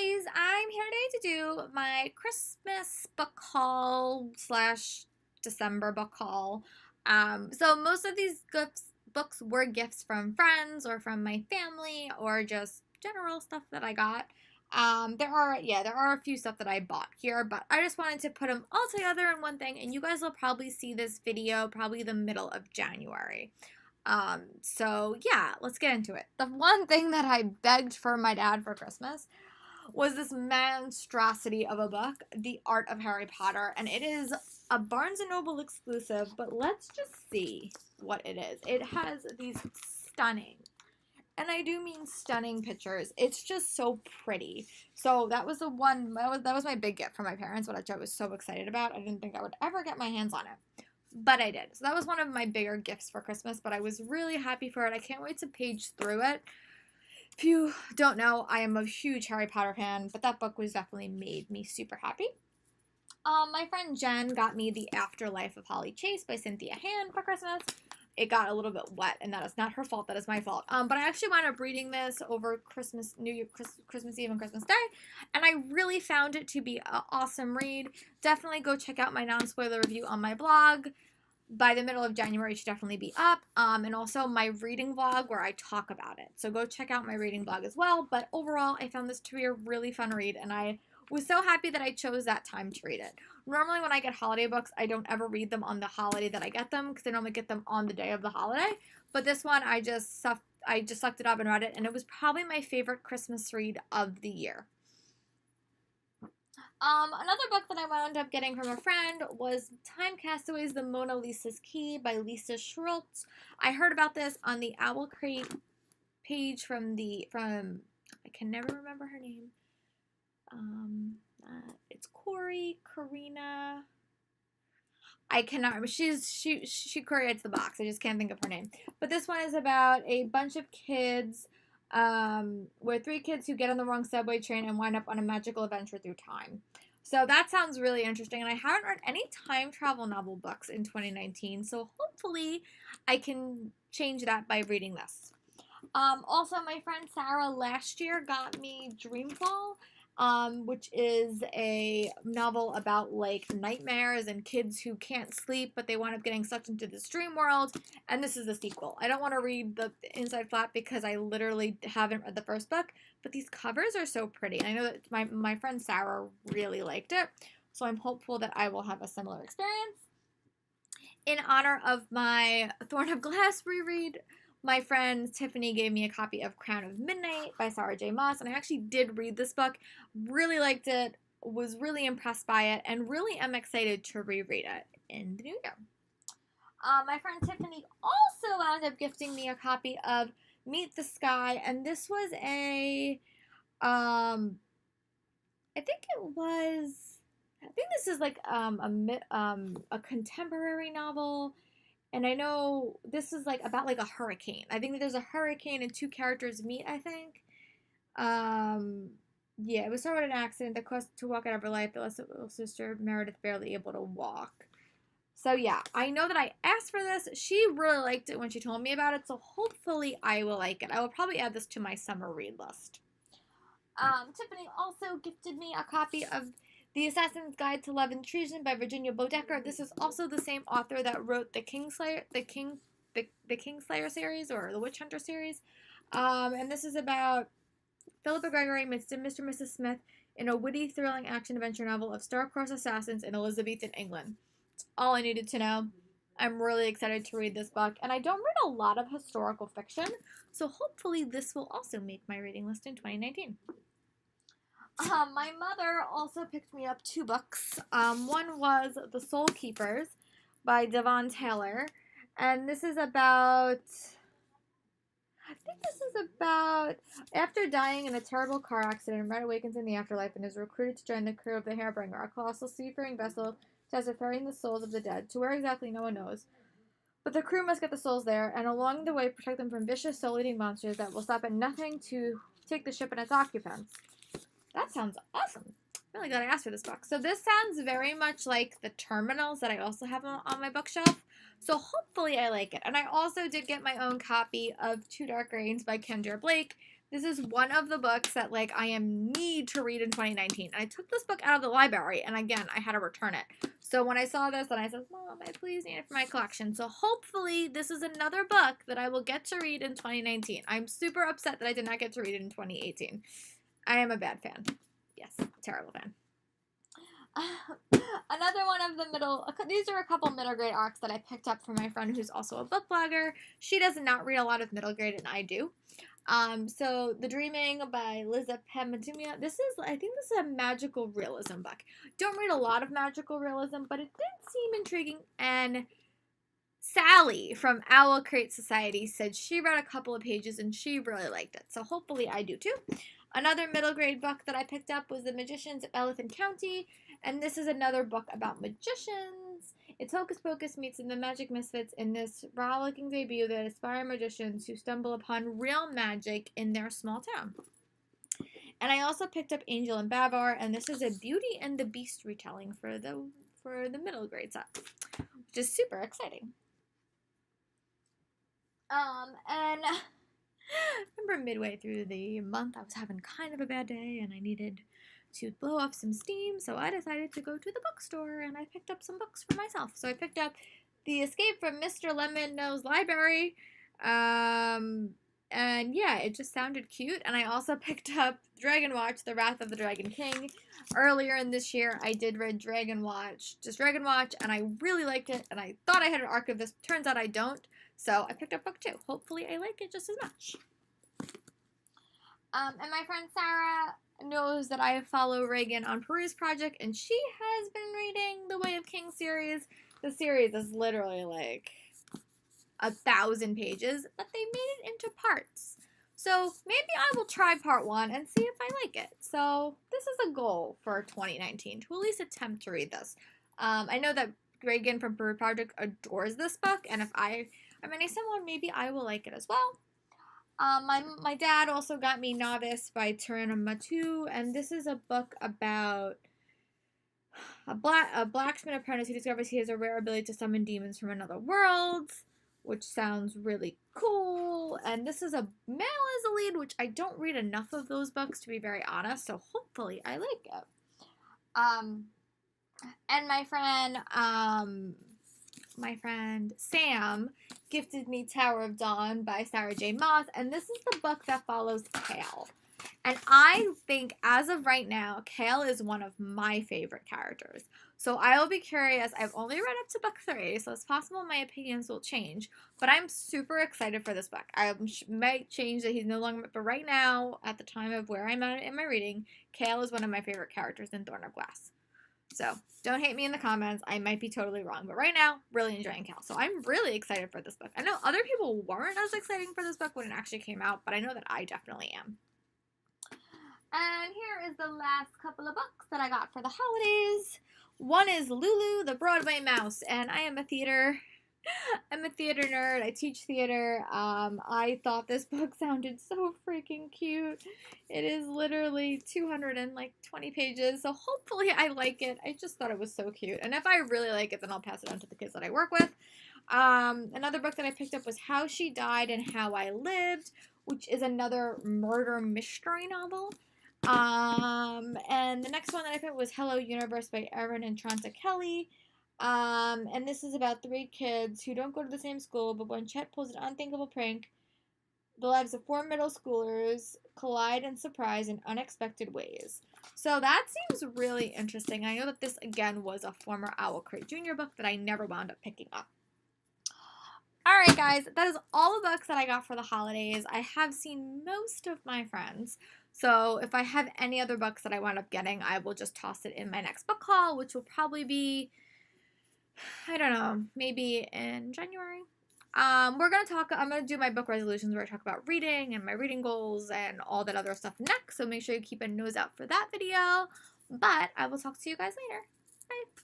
guys, I'm here today to do my Christmas book haul slash December book haul. So most of these books were gifts from friends or from my family or just general stuff that I got. There are a few stuff that I bought here, but I just wanted to put them all together in one thing, and you guys will probably see this video probably the middle of January. So yeah, let's get into it. The one thing that I begged for my dad for Christmas was this monstrosity of a book, The Art of Harry Potter, and it is a Barnes & Noble exclusive, but let's just see what it is. It has these stunning, and I do mean stunning pictures. It's just so pretty. So that was that was my big gift from my parents, which I was so excited about. I didn't think I would ever get my hands on it. But I did. So that was one of my bigger gifts for Christmas, but I was really happy for it. I can't wait to page through it. If you don't know, I am a huge Harry Potter fan, but that book was definitely made me super happy. My friend Jen got me The Afterlife of Holly Chase by Cynthia Hand for Christmas. It got a little bit wet, and that is not her fault. That is my fault. But I actually wound up reading this over Christmas, New Year, Christmas Eve, and Christmas Day, and I really found it to be an awesome read. Definitely go check out my non-spoiler review on my blog. By the middle of January, it should definitely be up. And also my reading vlog where I talk about it. So go check out my reading vlog as well. But overall, I found this to be a really fun read, and I was so happy that I chose that time to read it. Normally when I get holiday books, I don't ever read them on the holiday that I get them because I normally get them on the day of the holiday. But this one, I just sucked it up and read it, and it was probably my favorite Christmas read of the year. Another book that I wound up getting from a friend was Time Castaways: The Mona Lisa's Key by Lisa Schultz. I heard about this on the Owl Crate page from I can never remember her name. It's Karina. I cannot remember. She creates the box. I just can't think of her name. But this one is about a bunch of kids, where 3 kids who get on the wrong subway train and wind up on a magical adventure through time. So that sounds really interesting, and I haven't read any time travel novel books in 2019, so hopefully I can change that by reading this. Also, my friend Sarah last year got me Dreamfall, which is a novel about like nightmares and kids who can't sleep, but they wind up getting sucked into this dream world. And this is the sequel. I don't want to read the inside flap because I literally haven't read the first book, but these covers are so pretty. And I know that my friend Sarah really liked it, so I'm hopeful that I will have a similar experience. In honor of my Thorn of Glass reread, my friend Tiffany gave me a copy of Crown of Midnight by Sarah J. Maas, and I actually did read this book, really liked it, was really impressed by it, and really am excited to reread it in the new year. My friend Tiffany also wound up gifting me a copy of Meet the Sky, and this was I think this is like a contemporary novel. And I know this is like about like a hurricane. I think that there's a hurricane and 2 characters meet, I think. Yeah, it was sort of an accident that caused to walk out of her life. The little sister, Meredith, barely able to walk. So yeah, I know that I asked for this. She really liked it when she told me about it, so hopefully I will like it. I will probably add this to my summer read list. Tiffany also gifted me a copy of The Assassin's Guide to Love and Treason by Virginia Bodecker. This is also the same author that wrote the Kingslayer series, or the Witch Hunter series. And this is about Philippa Gregory meets Mr. and Mrs. Smith in a witty, thrilling action-adventure novel of star-crossed assassins in Elizabethan England. That's all I needed to know. I'm really excited to read this book, and I don't read a lot of historical fiction, so hopefully this will also make my reading list in 2019. My mother also picked me up 2 books. One was The Soul Keepers by Devon Taylor, and this is about after dying in a terrible car accident, Red awakens in the afterlife and is recruited to join the crew of the Hairbringer, a colossal seafaring vessel tasked with ferrying the souls of the dead. To where exactly, no one knows. But the crew must get the souls there, and along the way protect them from vicious soul-eating monsters that will stop at nothing to take the ship and its occupants. That sounds awesome. I'm really glad I asked for this book. So this sounds very much like the Terminals that I also have on my bookshelf. So hopefully I like it. And I also did get my own copy of Two Dark Reigns by Kendra Blake. This is one of the books that like I need to read in 2019. And I took this book out of the library and again, I had to return it. So when I saw this and I said, Mom, I please need it for my collection. So hopefully this is another book that I will get to read in 2019. I'm super upset that I did not get to read it in 2018. I am a bad fan. Yes, terrible fan. Another one of the these are a couple middle grade arcs that I picked up from my friend who's also a book blogger. She does not read a lot of middle grade and I do. So The Dreaming by Liza Pematumia. I think this is a magical realism book. Don't read a lot of magical realism, but it did seem intriguing. And Sally from Owl Crate Society said she read a couple of pages and she really liked it. So hopefully I do too. Another middle grade book that I picked up was The Magicians of Elephant County. And this is another book about magicians. It's Hocus Pocus meets the Magic Misfits in this rollicking debut that aspire magicians who stumble upon real magic in their small town. And I also picked up Angel and Bavar, and this is a Beauty and the Beast retelling for the middle grade set, which is super exciting. And I remember midway through the month, I was having kind of a bad day, and I needed to blow off some steam, so I decided to go to the bookstore and I picked up some books for myself. So I picked up The Escape from Mr. Lemon Knows Library, and yeah, it just sounded cute. And I also picked up Dragon Watch, The Wrath of the Dragon King. Earlier in this year, I did read Dragon Watch, and I really liked it, and I thought I had an arc of this. Turns out I don't, so I picked up book 2. Hopefully I like it just as much. And my friend Sarah knows that I follow Reagan on Peruse Project, and she has been reading the Way of Kings series. The series is literally like 1,000 pages, but they made it into parts. So maybe I will try part 1 and see if I like it. So this is a goal for 2019, to at least attempt to read this. I know that Reagan from Peruse Project adores this book, and if I am any similar, maybe I will like it as well. My dad also got me Novice by Tarana Matu, and this is a book about a blacksmith apprentice who discovers he has a rare ability to summon demons from another world, which sounds really cool. And this is a male as a lead, which I don't read enough of those books to be very honest, so hopefully I like it. And my friend Sam gifted me Tower of Dawn by Sarah J. Maas, and this is the book that follows Kale. And I think, as of right now, Kale is one of my favorite characters. So I will be curious. I've only read up to book 3, so it's possible my opinions will change. But I'm super excited for this book. I might change that he's no longer, but right now, at the time of where I'm at in my reading, Kale is one of my favorite characters in Thorn of Glass. So don't hate me in the comments. I might be totally wrong. But right now, really enjoying Kale. So I'm really excited for this book. I know other people weren't as excited for this book when it actually came out, but I know that I definitely am. And here is the last couple of books that I got for the holidays. One is Lulu, the Broadway Mouse. And I'm a theater nerd. I teach theater. I thought this book sounded so freaking cute. It is literally 220 pages, so hopefully I like it. I just thought it was so cute. And if I really like it, then I'll pass it on to the kids that I work with. Another book that I picked up was How She Died and How I Lived, which is another murder mystery novel. And the next one that I picked was Hello Universe by Erin and Tranta Kelly. And this is about 3 kids who don't go to the same school, but when Chet pulls an unthinkable prank, the lives of 4 middle schoolers collide and surprise in unexpected ways. So that seems really interesting. I know that this, again, was a former Owl Crate Jr. book that I never wound up picking up. Alright guys, that is all the books that I got for the holidays. I have seen most of my friends, so if I have any other books that I wound up getting, I will just toss it in my next book haul, which will probably be, I don't know, maybe in January. I'm going to do my book resolutions where I talk about reading and my reading goals and all that other stuff next, so make sure you keep a nose out for that video. But I will talk to you guys later. Bye.